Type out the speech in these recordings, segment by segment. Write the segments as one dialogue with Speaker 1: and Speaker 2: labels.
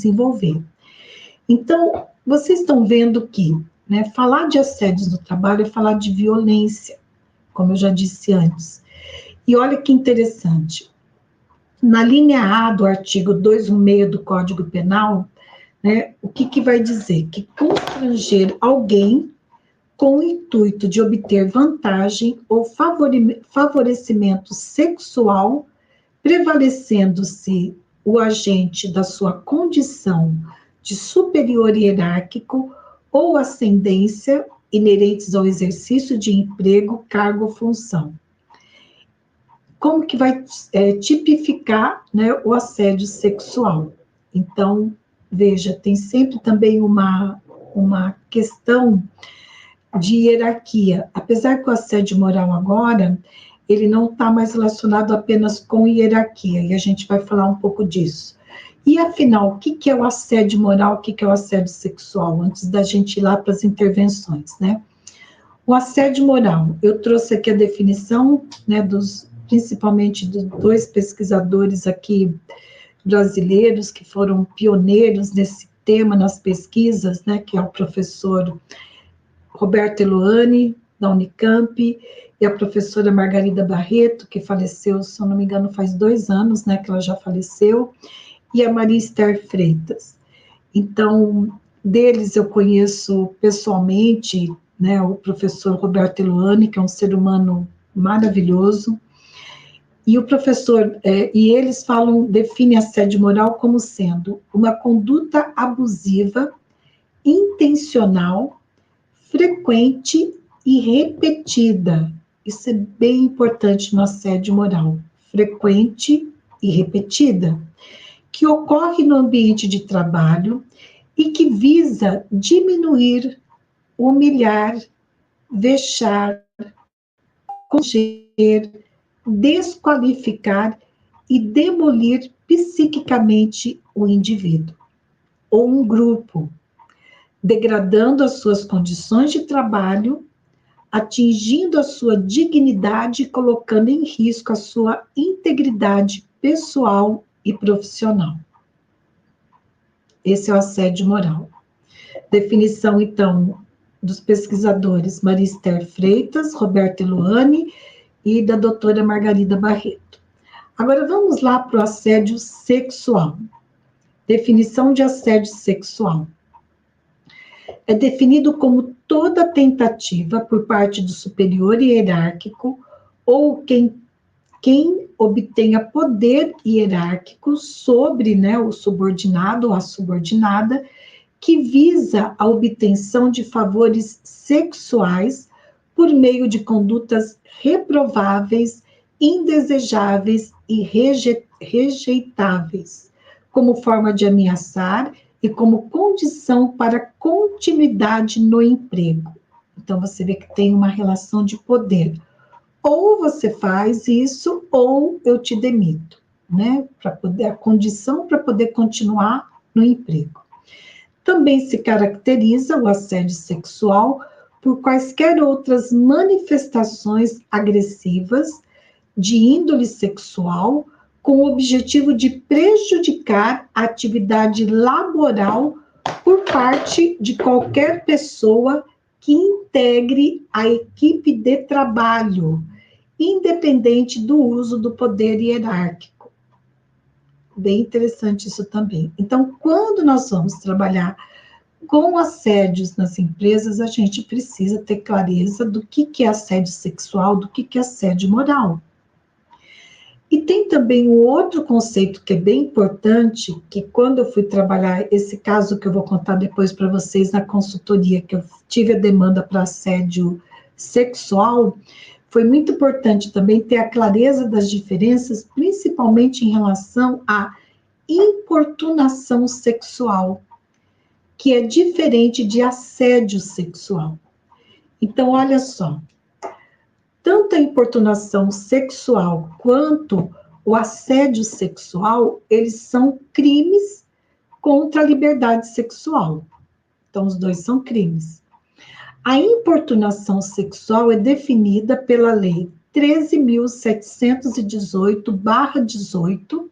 Speaker 1: desenvolver. Então, vocês estão vendo que, né, falar de assédios no trabalho é falar de violência, como eu já disse antes. E olha que interessante, na linha A do artigo 216 do Código Penal, né, o que vai dizer? Que constranger alguém com o intuito de obter vantagem ou favorecimento sexual, prevalecendo-se o agente da sua condição de superior hierárquico ou ascendência inerentes ao exercício de emprego, cargo ou função. Como que vai tipificar, né, o assédio sexual? Então, veja, tem sempre também uma questão de hierarquia. Apesar que o assédio moral agora, ele não está mais relacionado apenas com hierarquia, e a gente vai falar um pouco disso. E, afinal, o que é o assédio moral, o que é o assédio sexual? Antes da gente ir lá para as intervenções, né? O assédio moral, eu trouxe aqui a definição, né, principalmente dos dois pesquisadores aqui brasileiros, que foram pioneiros nesse tema nas pesquisas, né, que é o professor Roberto Eluani, da Unicamp, e a professora Margarida Barreto, que faleceu, se eu não me engano, faz 2 anos, né, que ela já faleceu, e a Maria Esther Freitas. Então, deles eu conheço pessoalmente, né, o professor Roberto Eluani, que é um ser humano maravilhoso, e o professor, e eles definem assédio moral como sendo uma conduta abusiva, intencional, frequente e repetida. Isso é bem importante no assédio moral. Frequente e repetida, que ocorre no ambiente de trabalho e que visa diminuir, humilhar, vexar, constranger, desqualificar e demolir psiquicamente o indivíduo ou um grupo, degradando as suas condições de trabalho, atingindo a sua dignidade e colocando em risco a sua integridade pessoal e profissional. Esse é o assédio moral. Definição, então, dos pesquisadores Maria Esther Freitas, Roberto Eluani e da doutora Margarida Barreto. Agora, vamos lá para o assédio sexual. Definição de assédio sexual. É definido como toda tentativa por parte do superior hierárquico ou quem obtenha poder hierárquico sobre, né, o subordinado ou a subordinada, que visa a obtenção de favores sexuais por meio de condutas reprováveis, indesejáveis e rejeitáveis, como forma de ameaçar e como condição para continuidade no emprego. Então, você vê que tem uma relação de poder. Ou você faz isso, ou eu te demito, né? A condição para poder continuar no emprego. Também se caracteriza o assédio sexual por quaisquer outras manifestações agressivas de índole sexual, com o objetivo de prejudicar a atividade laboral por parte de qualquer pessoa que integre a equipe de trabalho, independente do uso do poder hierárquico. Bem interessante isso também. Então, quando nós vamos trabalhar com assédios nas empresas, a gente precisa ter clareza do que é assédio sexual, do que é assédio moral. E tem também um outro conceito que é bem importante, que quando eu fui trabalhar esse caso que eu vou contar depois para vocês na consultoria, que eu tive a demanda para assédio sexual, foi muito importante também ter a clareza das diferenças, principalmente em relação à importunação sexual, que é diferente de assédio sexual. Então, olha só, tanto a importunação sexual quanto o assédio sexual, eles são crimes contra a liberdade sexual. Então, os dois são crimes. A importunação sexual é definida pela Lei 13.718/18,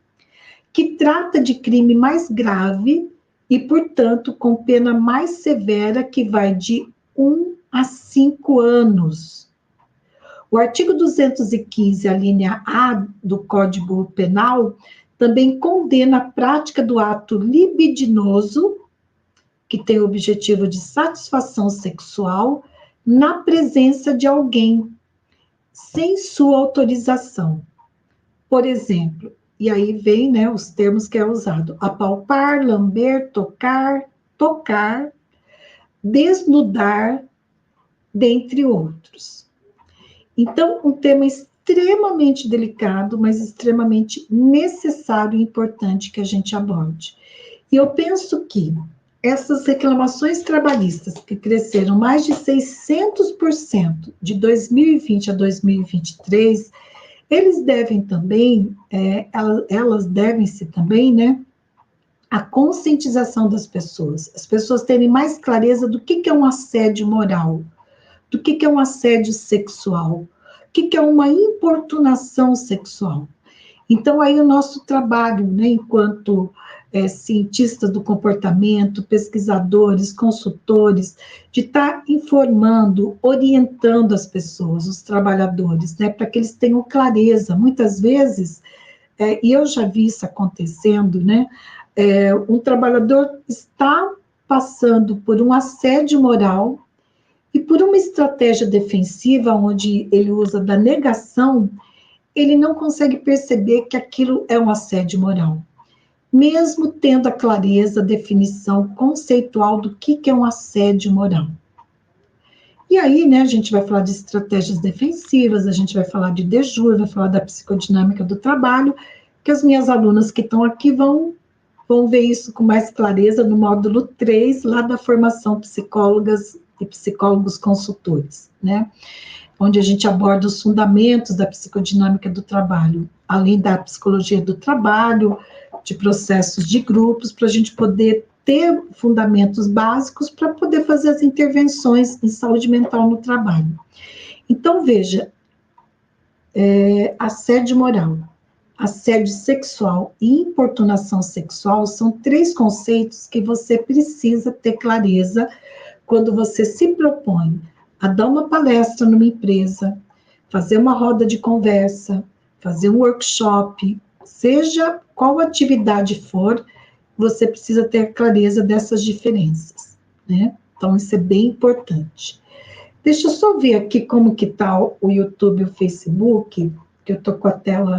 Speaker 1: que trata de crime mais grave e, portanto, com pena mais severa que vai de 1 a 5 anos. O artigo 215, a linha A do Código Penal, também condena a prática do ato libidinoso, que tem o objetivo de satisfação sexual, na presença de alguém, sem sua autorização. Por exemplo, e aí vem, né, os termos que é usado: apalpar, lamber, tocar, desnudar, dentre outros. Então, um tema extremamente delicado, mas extremamente necessário e importante que a gente aborde. E eu penso que essas reclamações trabalhistas, que cresceram mais de 600% de 2020 a 2023, eles devem também, elas devem-se também, né, à conscientização das pessoas. As pessoas terem mais clareza do que é um assédio moral, do que é um assédio sexual, o que é uma importunação sexual. Então, aí o nosso trabalho, né, enquanto cientistas do comportamento, pesquisadores, consultores, de estar informando, orientando as pessoas, os trabalhadores, né, para que eles tenham clareza. Muitas vezes, e eu já vi isso acontecendo, né, um trabalhador está passando por um assédio moral e por uma estratégia defensiva, onde ele usa da negação, ele não consegue perceber que aquilo é um assédio moral, mesmo tendo a clareza, a definição conceitual do que é um assédio moral. E aí, né, a gente vai falar de estratégias defensivas, a gente vai falar de DEJUR, vai falar da psicodinâmica do trabalho, que as minhas alunas que estão aqui vão ver isso com mais clareza no módulo 3, lá da formação psicólogas e psicólogos consultores, né? Onde a gente aborda os fundamentos da psicodinâmica do trabalho, além da psicologia do trabalho, de processos de grupos, para a gente poder ter fundamentos básicos para poder fazer as intervenções em saúde mental no trabalho. Então, veja, assédio moral, assédio sexual e importunação sexual são 3 conceitos que você precisa ter clareza quando você se propõe a dar uma palestra numa empresa, fazer uma roda de conversa, fazer um workshop, seja qual atividade for, você precisa ter clareza dessas diferenças, né? Então, isso é bem importante. Deixa eu só ver aqui como que tá o YouTube e o Facebook, que eu tô com a tela